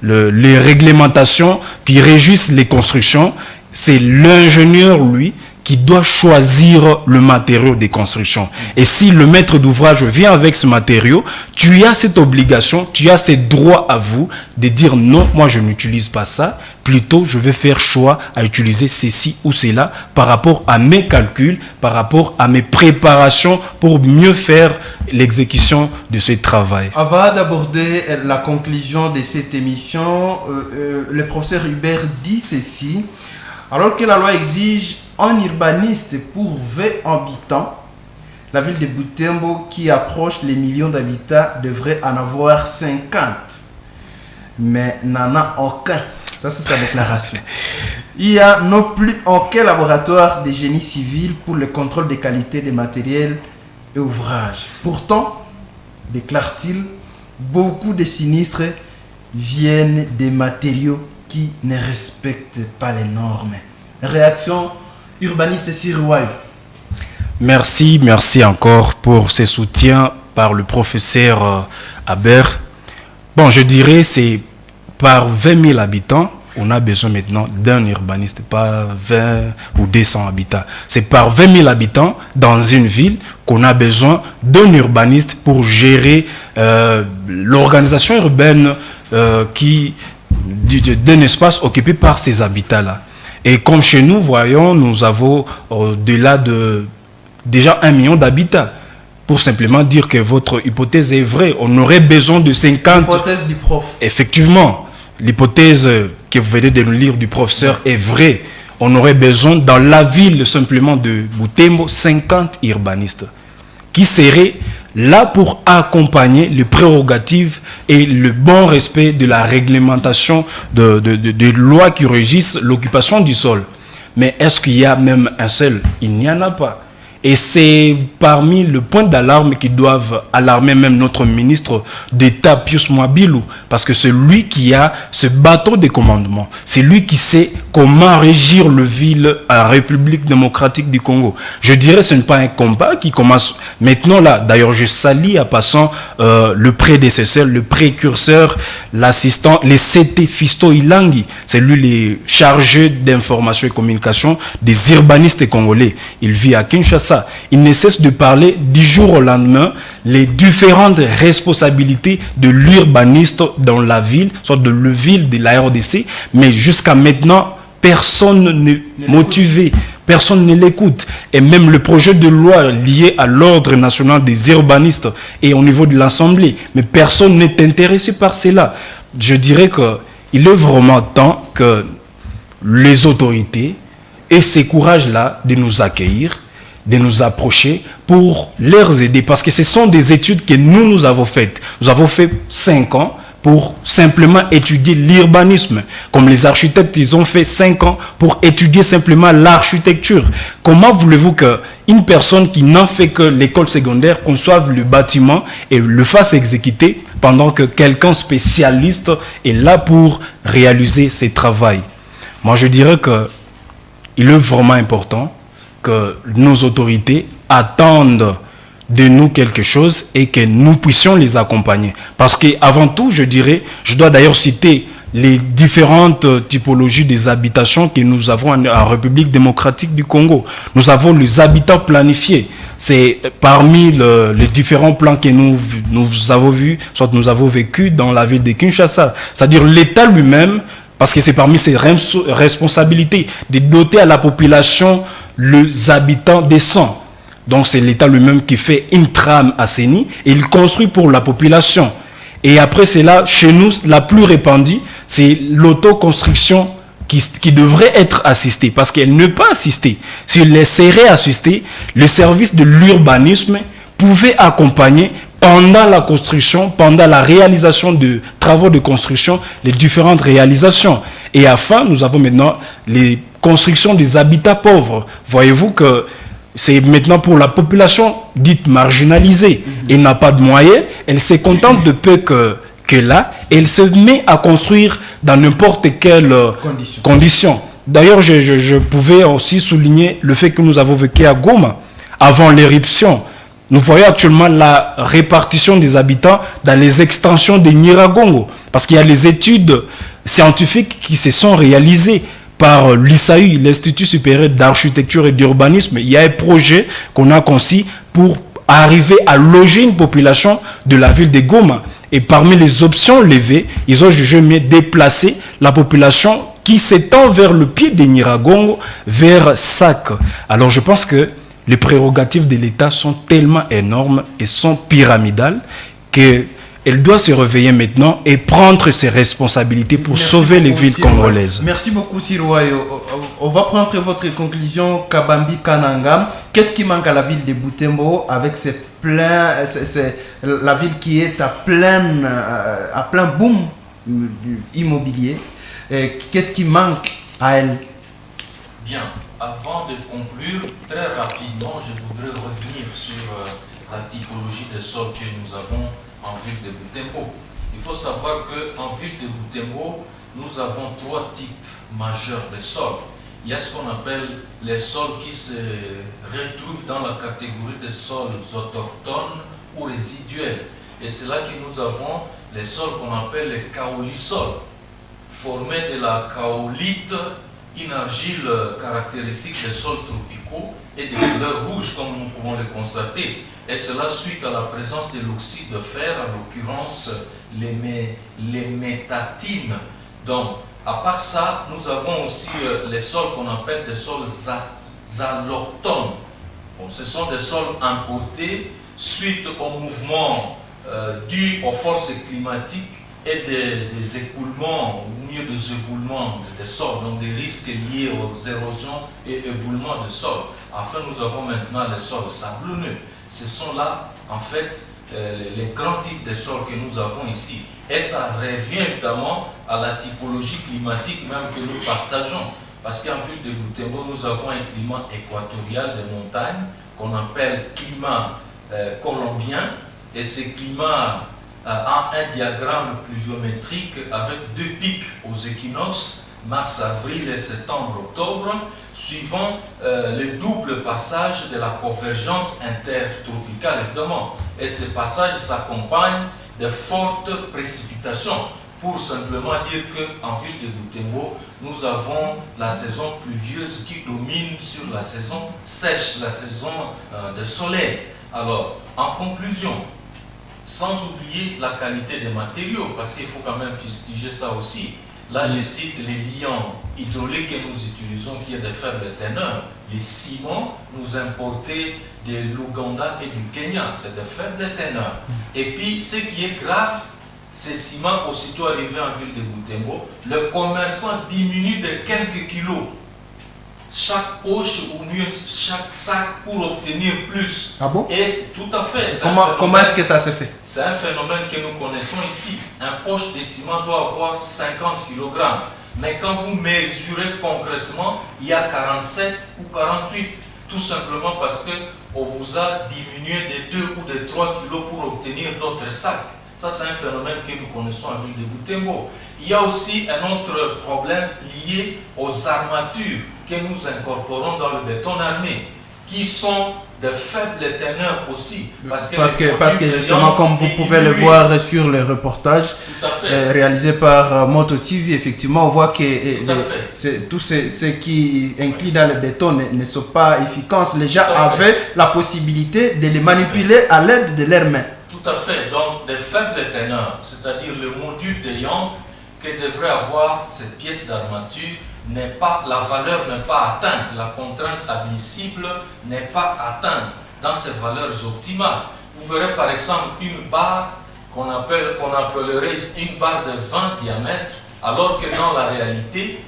les réglementations qui régissent les constructions, c'est l'ingénieur, lui, qui doit choisir le matériau de construction. Et si le maître d'ouvrage vient avec ce matériau, tu as cette obligation, tu as ce droit à vous de dire non, moi je n'utilise pas ça, plutôt je vais faire choix à utiliser ceci ou cela par rapport à mes calculs, par rapport à mes préparations pour mieux faire l'exécution de ce travail. Avant d'aborder la conclusion de cette émission, le professeur Hubert dit ceci: alors que la loi exige un urbaniste pour 20 habitants, la ville de Butembo, qui approche les millions d'habitants, devrait en avoir 50. Mais n'en a aucun. Ça, c'est sa déclaration. Il n'y a non plus aucun laboratoire de génie civil pour le contrôle des qualités des matériels et ouvrages. Pourtant, déclare-t-il, beaucoup de sinistres viennent des matériaux qui ne respectent pas les normes. Réaction urbaniste Sirouaï. Merci encore pour ce soutien par le professeur Aber. Bon, je dirais c'est par 20 000 habitants, on a besoin maintenant d'un urbaniste, pas 20 ou 200 habitants. C'est par 20 000 habitants dans une ville qu'on a besoin d'un urbaniste pour gérer l'organisation urbaine d'un espace occupé par ces habitants-là. Et comme chez nous, voyons, nous avons au-delà de déjà 1 million d'habitants. Pour simplement dire que votre hypothèse est vraie, on aurait besoin de 50... L'hypothèse du prof. Effectivement, l'hypothèse que vous venez de nous lire du professeur est vraie. On aurait besoin, dans la ville simplement de Butembo, 50 urbanistes qui seraient là pour accompagner les prérogatives et le bon respect de la réglementation de lois qui régissent l'occupation du sol. Mais est-ce qu'il y a même un seul? Il n'y en a pas. Et c'est parmi le point d'alarme qui doivent alarmer même notre ministre d'État, Pius Mwabilou, parce que c'est lui qui a ce bâton de commandement. C'est lui qui sait comment régir le ville en République démocratique du Congo. Je dirais que ce n'est pas un combat qui commence maintenant là. D'ailleurs, je salue à passant le prédécesseur, le précurseur, l'assistant, le CT Fisto Ilangi. C'est lui le chargé d'information et communication des urbanistes congolais. Il vit à Kinshasa. Kinshasa, il ne cesse de parler du jour au lendemain les différentes responsabilités de l'urbaniste dans la ville, soit de la ville de la RDC, mais jusqu'à maintenant, personne n'est motivé, personne ne l'écoute. Et même le projet de loi lié à l'ordre national des urbanistes et au niveau de l'Assemblée, mais personne n'est intéressé par cela. Je dirais qu'il est vraiment temps que les autorités aient ce courage-là de nous accueillir, de nous approcher pour leur aider. Parce que ce sont des études que nous avons faites. Nous avons fait 5 ans pour simplement étudier l'urbanisme. Comme les architectes, ils ont fait 5 ans pour étudier simplement l'architecture. Comment voulez-vous qu'une personne qui n'en fait que l'école secondaire conçoive le bâtiment et le fasse exécuter pendant que quelqu'un spécialiste est là pour réaliser ses travaux? Moi, je dirais qu'il est vraiment important que nos autorités attendent de nous quelque chose et que nous puissions les accompagner. Parce qu'avant tout, je dirais, je dois d'ailleurs citer les différentes typologies des habitations que nous avons en République démocratique du Congo. Nous avons les habitats planifiés. C'est parmi les différents plans que nous avons vus, soit nous avons vécu dans la ville de Kinshasa. C'est-à-dire l'État lui-même, parce que c'est parmi ses responsabilités de doter à la population les habitants décents. Donc c'est l'État lui-même qui fait une trame assainie et il construit pour la population. Et après cela, chez nous, la plus répandue, c'est l'autoconstruction qui devrait être assistée, parce qu'elle ne peut pas assister. S'il serait assisté, le service de l'urbanisme pouvait accompagner pendant la construction, pendant la réalisation de travaux de construction, les différentes réalisations. Et enfin, nous avons maintenant les constructions des habitats pauvres. Voyez-vous que c'est maintenant pour la population dite marginalisée. Elle n'a pas de moyens, elle se contente de peu que là, elle se met à construire dans n'importe quelle condition. D'ailleurs, je pouvais aussi souligner le fait que nous avons vécu à Goma avant l'éruption. Nous voyons actuellement la répartition des habitants dans les extensions de Nyiragongo. Parce qu'il y a les études scientifiques qui se sont réalisées par l'ISAU, l'Institut supérieur d'architecture et d'urbanisme. Il y a un projet qu'on a conçu pour arriver à loger une population de la ville de Goma. Et parmi les options levées, ils ont jugé mieux déplacer la population qui s'étend vers le pied de Nyiragongo, vers Sac. Alors je pense que les prérogatives de l'État sont tellement énormes et sont pyramidales qu'elle doit se réveiller maintenant et prendre ses responsabilités pour sauver les villes congolaises. Merci beaucoup, Siroyo. On va prendre votre conclusion, Kabambi Kananga. Qu'est-ce qui manque à la ville de Butembo avec la ville qui est à plein boom immobilier? Qu'est-ce qui manque à elle? Bien. Avant de conclure, très rapidement, je voudrais revenir sur la typologie des sols que nous avons en ville de Butembo. Il faut savoir qu'en ville de Butembo, nous avons 3 types majeurs de sols. Il y a ce qu'on appelle les sols qui se retrouvent dans la catégorie des sols autochtones ou résiduels. Et c'est là que nous avons les sols qu'on appelle les kaolisols, formés de la kaolite, une argile caractéristique des sols tropicaux et des couleurs rouges comme nous pouvons le constater. Et cela suite à la présence de l'oxyde de fer, en l'occurrence les métatines. Donc, à part ça, nous avons aussi les sols qu'on appelle des sols alloctones. Bon, ce sont des sols importés suite au mouvement dû aux forces climatiques et des écoulements, ou mieux des éboulements des sols, donc des risques liés aux érosions et éboulements de sols. Enfin, nous avons maintenant les sols sablonneux. Ce sont là, en fait, les grands types de sols que nous avons ici. Et ça revient évidemment à la typologie climatique même que nous partageons. Parce qu'en ville de Butembo, nous avons un climat équatorial de montagne qu'on appelle climat colombien. Et ce climat a un diagramme pluviométrique avec 2 pics aux équinoxes, mars, avril et septembre, octobre, suivant le double passage de la convergence intertropicale, évidemment. Et ce passage s'accompagne de fortes précipitations. pour simplement dire qu'en ville de Butembo, nous avons la saison pluvieuse qui domine sur la saison sèche, la saison de soleil. Alors, en conclusion, sans oublier la qualité des matériaux, parce qu'il faut quand même fustiger ça aussi. Là, je cite les liants hydrauliques que nous utilisons, qui est de faible teneur. Les ciments, nous importés de l'Ouganda et du Kenya, c'est de faible teneur. Et puis, ce qui est grave, ces ciments, aussitôt arrivés en ville de Butembo, le commerçant diminue de quelques kilos chaque poche ou mieux chaque sac pour obtenir plus. Ah bon? Et tout à fait. Comment est-ce que ça se fait? C'est un phénomène que nous connaissons ici. Un poche de ciment doit avoir 50 kg. Mais quand vous mesurez concrètement, il y a 47 ou 48. Tout simplement parce qu'on vous a diminué de 2 ou de 3 kg pour obtenir d'autres sacs. Ça, c'est un phénomène que nous connaissons en ville de Butembo. Il y a aussi un autre problème lié aux armatures que nous incorporons dans le béton armé, qui sont de faible teneur aussi. Parce que justement, comme vous pouvez le voir sur les reportages réalisés par Moto TV, effectivement, on voit que tout ce qui inclut dans le béton ne sont pas efficaces. Les gens avaient la possibilité de les manipuler à l'aide de leurs mains. Tout à fait. Donc, de faible teneur, c'est-à-dire le module de Young que devrait avoir cette pièce d'armature, la valeur n'est pas atteinte, la contrainte admissible n'est pas atteinte dans ces valeurs optimales. Vous verrez par exemple une barre qu'on appellerait une barre de 20 diamètres, alors que dans la réalité,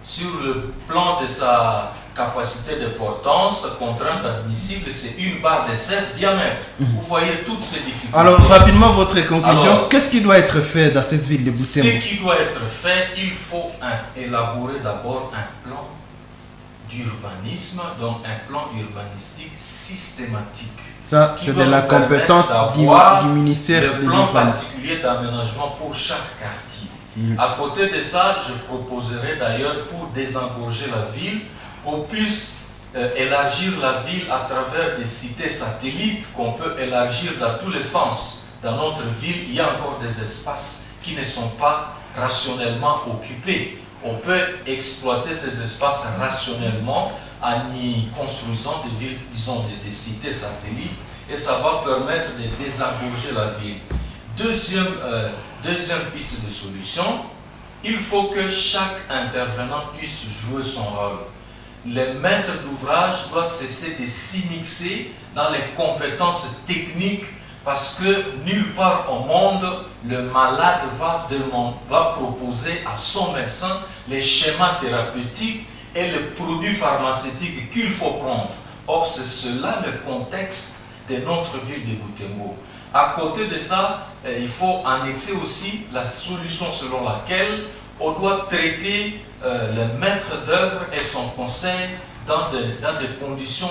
sur le plan de sa capacité de portance, contrainte admissible, c'est une barre de 16 diamètres. Vous voyez toutes ces difficultés. Alors, rapidement, votre conclusion, qu'est-ce qui doit être fait dans cette ville de Butembo? Ce qui doit être fait, il faut élaborer d'abord un plan d'urbanisme, donc un plan urbanistique systématique. Ça, c'est de la compétence du ministère de l'urbanisme. Le plan particulier d'aménagement pour chaque quartier. À côté de ça, je proposerai d'ailleurs, pour désengorger la ville, qu'on puisse élargir la ville à travers des cités satellites qu'on peut élargir dans tous les sens. Dans notre ville, il y a encore des espaces qui ne sont pas rationnellement occupés. On peut exploiter ces espaces rationnellement en y construisant des villes, disons des cités satellites, et ça va permettre de désengorger la ville. Deuxième piste de solution, il faut que chaque intervenant puisse jouer son rôle. Les maîtres d'ouvrage doivent cesser de s'immiscer dans les compétences techniques, parce que nulle part au monde, le malade va proposer à son médecin les schémas thérapeutiques et les produits pharmaceutiques qu'il faut prendre. Or, c'est cela le contexte de notre ville de Butembo. À côté de ça, il faut annexer aussi la solution selon laquelle on doit traiter le maître d'œuvre et son conseil dans des conditions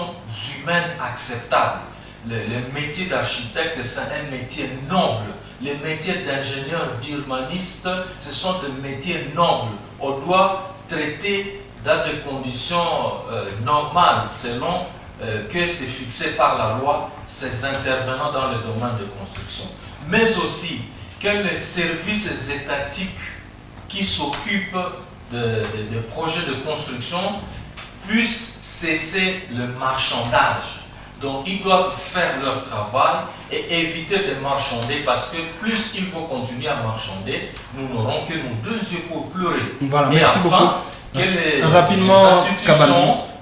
humaines acceptables. Le métier d'architecte, c'est un métier noble. Les métiers d'ingénieur, d'urbaniste, ce sont des métiers nobles. On doit traiter dans des conditions normales, selon que c'est fixé par la loi, ces intervenants dans le domaine de construction. Mais aussi que les services étatiques qui s'occupent des projets de construction puissent cesser le marchandage. Donc ils doivent faire leur travail et éviter de marchander, parce que plus il faut continuer à marchander, nous n'aurons que nos deux yeux pour pleurer. Voilà, et merci enfin, beaucoup. Que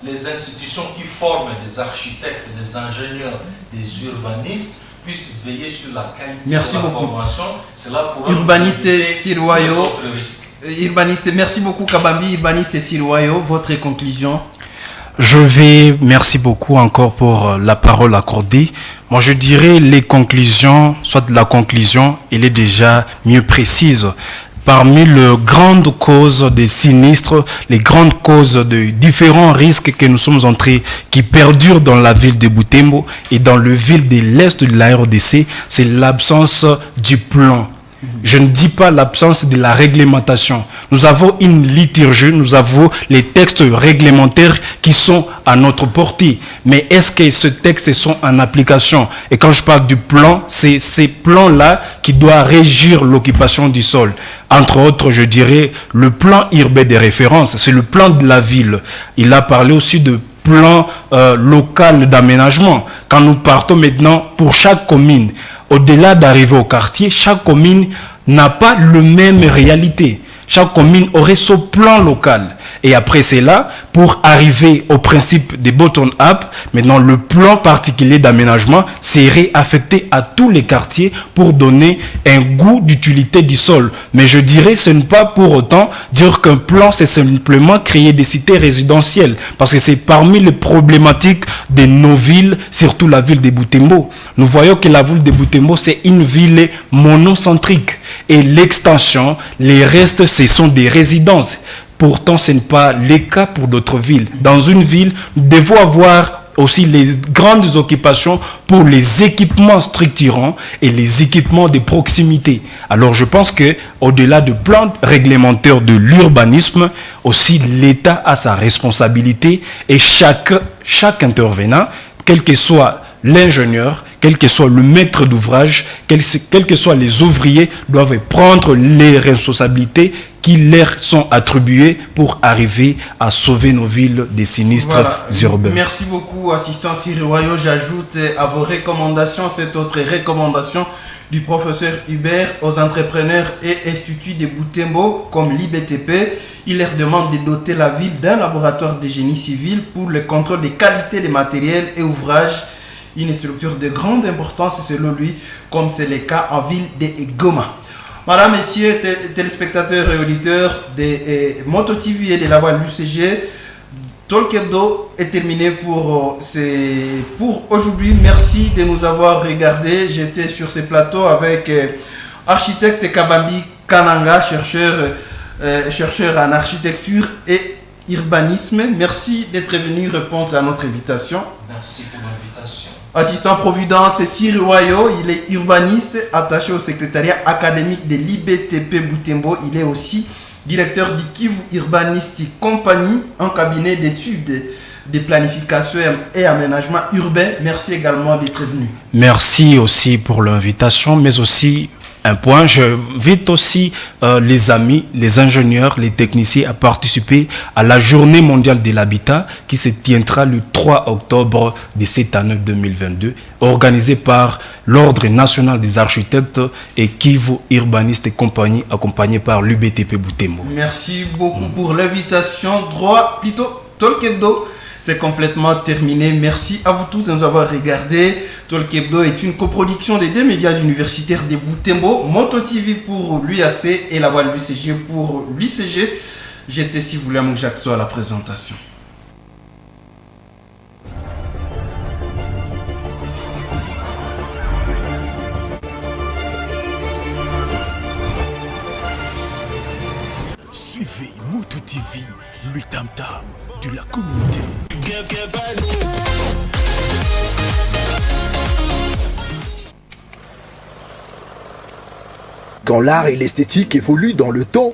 les institutions qui forment des architectes, des ingénieurs, des urbanistes puissent veiller sur la qualité de la formation. Cela pourra urbaniste Siroyo. Urbaniste, merci beaucoup Kabambi. Urbaniste Siroyo, votre conclusion? Merci beaucoup encore pour la parole accordée. Moi, je dirais les conclusions, soit la conclusion, elle est déjà mieux précise. Parmi les grandes causes des sinistres, les grandes causes de différents risques que nous sommes entrés, qui perdurent dans la ville de Butembo et dans le ville de l'Est de la RDC, c'est l'absence du plan. Je ne dis pas l'absence de la réglementation. Nous avons une liturgie, nous avons les textes réglementaires qui sont à notre portée. Mais est-ce que ces textes sont en application? Et quand je parle du plan, c'est ces plans-là qui doivent régir l'occupation du sol. Entre autres, je dirais le plan urbain de référence, c'est le plan de la ville. Il a parlé aussi de plan local d'aménagement. Quand nous partons maintenant pour chaque commune, au-delà d'arriver au quartier, chaque commune n'a pas la même réalité. Chaque commune aurait son plan local. Et après cela, pour arriver au principe des bottom-up, maintenant le plan particulier d'aménagement serait affecté à tous les quartiers pour donner un goût d'utilité du sol. Mais je dirais ce n'est pas pour autant dire qu'un plan c'est simplement créer des cités résidentielles. Parce que c'est parmi les problématiques de nos villes, surtout la ville de Butembo. Nous voyons que la ville de Butembo c'est une ville monocentrique. Et l'extension, les restes, ce sont des résidences. Pourtant, ce n'est pas le cas pour d'autres villes. Dans une ville, nous devons avoir aussi les grandes occupations pour les équipements structurants et les équipements de proximité. Alors, je pense que au-delà du plan réglementaire de l'urbanisme, aussi l'État a sa responsabilité et chaque intervenant, quel que soit l'ingénieur, quel que soit le maître d'ouvrage, quels que soient les ouvriers, doivent prendre les responsabilités qui leur sont attribuées pour arriver à sauver nos villes des sinistres urbains. Merci beaucoup, assistant Siriwayo. J'ajoute à vos recommandations cette autre recommandation du professeur Hubert aux entrepreneurs et instituts de Butembo comme l'IBTP. Il leur demande de doter la ville d'un laboratoire de génie civil pour le contrôle des qualités des matériels et ouvrages. Une structure de grande importance selon lui, comme c'est le cas en ville de Goma. Madame, messieurs, téléspectateurs et auditeurs de Moto TV et de la voix l'UCG, Talk Hebdo est terminé pour aujourd'hui. Merci de nous avoir regardés. J'étais sur ce plateau avec architecte Kabambi Kananga, chercheur en architecture et urbanisme. Merci d'être venu répondre à notre invitation. Merci pour l'invitation. Assistant Providence, Siriwayo, il est urbaniste attaché au secrétariat académique de l'IBTP Butembo. Il est aussi directeur du Kivu Urbanistic Company, un cabinet d'études de planification et aménagement urbain. Merci également d'être venu. Merci aussi pour l'invitation, mais aussi un point, j'invite aussi les amis, les ingénieurs, les techniciens à participer à la Journée mondiale de l'habitat qui se tiendra le 3 octobre de cette année 2022, organisée par l'Ordre national des architectes et Kivu Urbaniste et compagnie, accompagné par l'UBTP Butembo. Merci beaucoup pour l'invitation. Talk Hebdo, c'est complètement terminé. Merci à vous tous de nous avoir regardés. Talk Hebdo est une coproduction des deux médias universitaires de Butembo, Moto TV pour l'UAC et la voix de l'UCG pour l'UCG. J'étais si vous voulez mon Jackson à la présentation. Suivez Moto TV, le tam-tam de la communauté. Quand l'art et l'esthétique évoluent dans le temps,